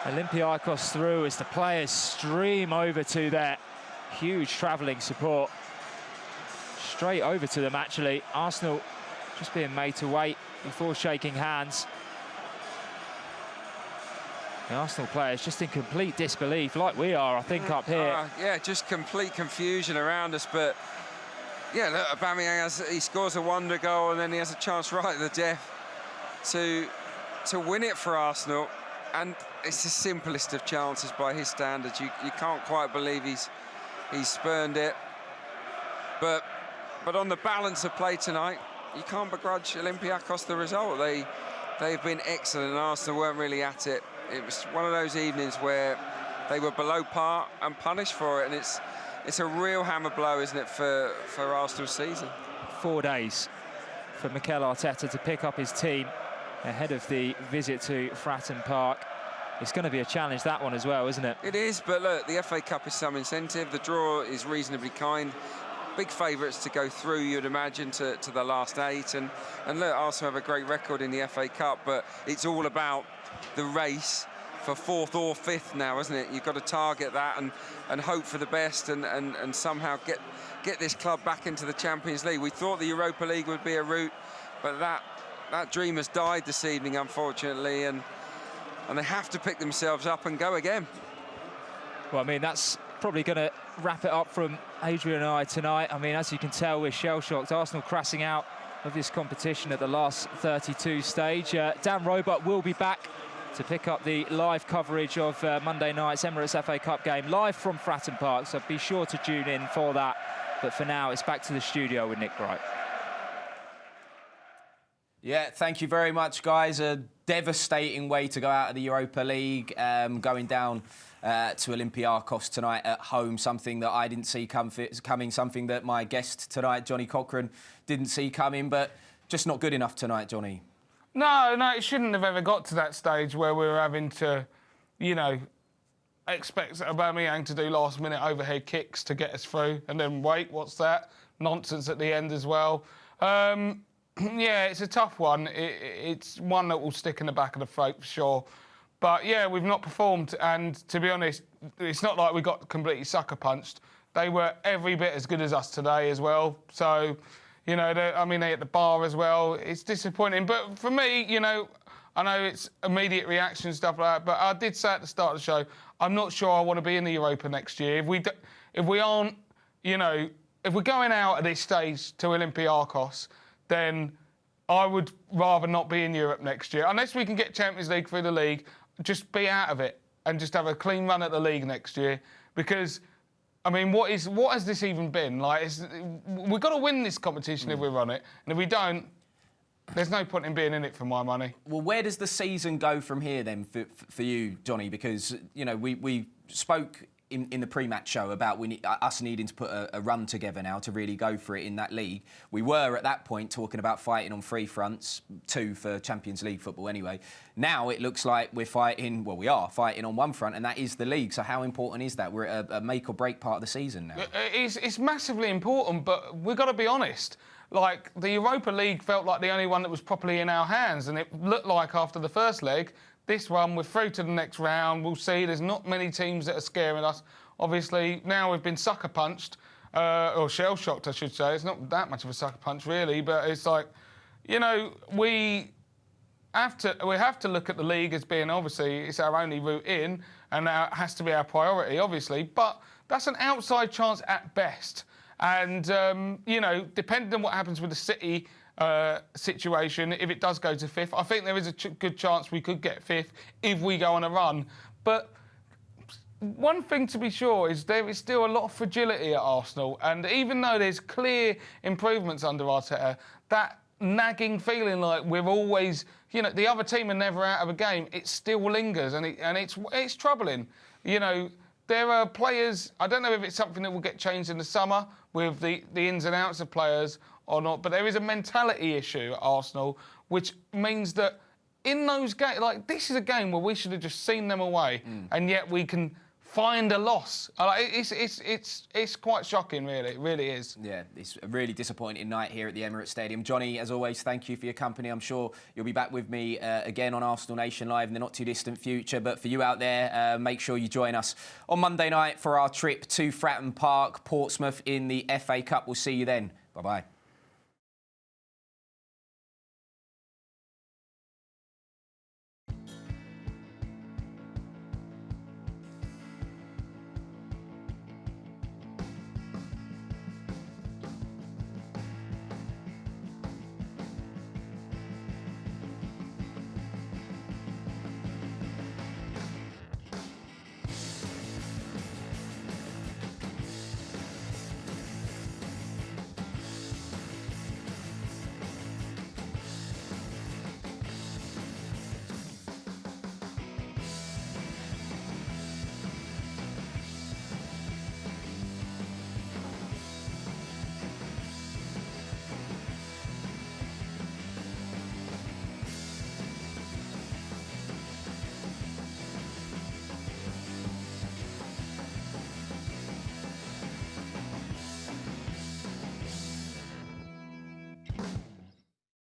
Olympiacos through as the players stream over to their huge travelling support. Straight over to them, actually. Arsenal just being made to wait before shaking hands. The Arsenal players just in complete disbelief, like we are, I think, up here. Yeah, just complete confusion around us. But yeah, look, Aubameyang he scores a wonder goal, and then he has a chance right at the death to win it for Arsenal. And it's the simplest of chances by his standards. You can't quite believe he's spurned it. But on the balance of play tonight, you can't begrudge Olympiacos the result. They've been excellent, and Arsenal weren't really at it. It was one of those evenings where they were below par and punished for it, and it's a real hammer blow, isn't it, for Arsenal's season? 4 days for Mikel Arteta to pick up his team ahead of the visit to Fratton Park. It's going to be a challenge, that one as well, isn't it? It is, but look, the FA Cup is some incentive. The draw is reasonably kind. Big favourites to go through, you'd imagine, to the last 8. And look, Arsenal have a great record in the FA Cup, but it's all about the race for 4th or 5th now, isn't it? You've got to target that and hope for the best and somehow get this club back into the Champions League. We thought the Europa League would be a route, but that dream has died this evening, unfortunately, and they have to pick themselves up and go again. Well, I mean, that's probably going to wrap it up from Adrian and I tonight. I mean, as you can tell, we're shell-shocked. Arsenal crashing out of this competition at the last 32 stage. Dan Roebuck will be back to pick up the live coverage of Monday night's Emirates FA Cup game live from Fratton Park, so be sure to tune in for that. But for now, it's back to the studio with Nick Bright. Yeah, thank you very much, guys. A devastating way to go out of the Europa League, going down to Olympiacos tonight at home, something that I didn't see coming, something that my guest tonight, Johnny Cochran, didn't see coming, but just not good enough tonight, Johnny. No, it shouldn't have ever got to that stage where we were having to, you know, expect Aubameyang to do last-minute overhead kicks to get us through, and then wait, what's that? Nonsense at the end as well. Yeah, it's a tough one. It's one that will stick in the back of the throat for sure. But yeah, we've not performed, and to be honest, it's not like we got completely sucker punched. They were every bit as good as us today as well. So, you know, I mean, they hit the bar as well. It's disappointing. But for me, you know, I know it's immediate reaction and stuff like that, but I did say at the start of the show, I'm not sure I want to be in the Europa next year. If we aren't, you know, if we're going out at this stage to Olympiacos, then I would rather not be in Europe next year. Unless we can get Champions League through the league, just be out of it and just have a clean run at the league next year. Because, I mean, what has this even been? Like, we've got to win this competition if we run it. And if we don't, there's no point in being in it for my money. Well, where does the season go from here then for you, Johnny? Because, you know, we spoke in the pre-match show about us needing to put a run together now to really go for it in that league. We were at that point talking about fighting on 3 fronts, 2 for Champions League football anyway. Now it looks like we are fighting on 1 front, and that is the league. So how important is that? We're at a make or break part of the season now. It's massively important, but we've got to be honest. Like, the Europa League felt like the only one that was properly in our hands, and it looked like after the first leg, this one, we're through to the next round. We'll see. There's not many teams that are scaring us. Obviously, now we've been sucker punched, or shell-shocked, I should say. It's not that much of a sucker punch, really, but it's like, you know, we have to look at the league as being, obviously, it's our only route in, and that has to be our priority, obviously. But that's an outside chance at best. And, you know, depending on what happens with the City situation, if it does go to 5th, I think there is a good chance we could get 5th if we go on a run. But one thing to be sure is there is still a lot of fragility at Arsenal, and even though there's clear improvements under Arteta, that nagging feeling like we're always, you know, the other team are never out of a game, it still lingers, and it's troubling. You know, there are players, I don't know if it's something that will get changed in the summer with the ins and outs of players or not, but there is a mentality issue at Arsenal, which means that in those games, like, this is a game where we should have just seen them away, and yet we can find a loss. It's quite shocking, really. It really is. Yeah, it's a really disappointing night here at the Emirates Stadium. Johnny, as always, thank you for your company. I'm sure you'll be back with me again on Arsenal Nation Live in the not-too-distant future. But for you out there, make sure you join us on Monday night for our trip to Fratton Park, Portsmouth, in the FA Cup. We'll see you then. Bye-bye.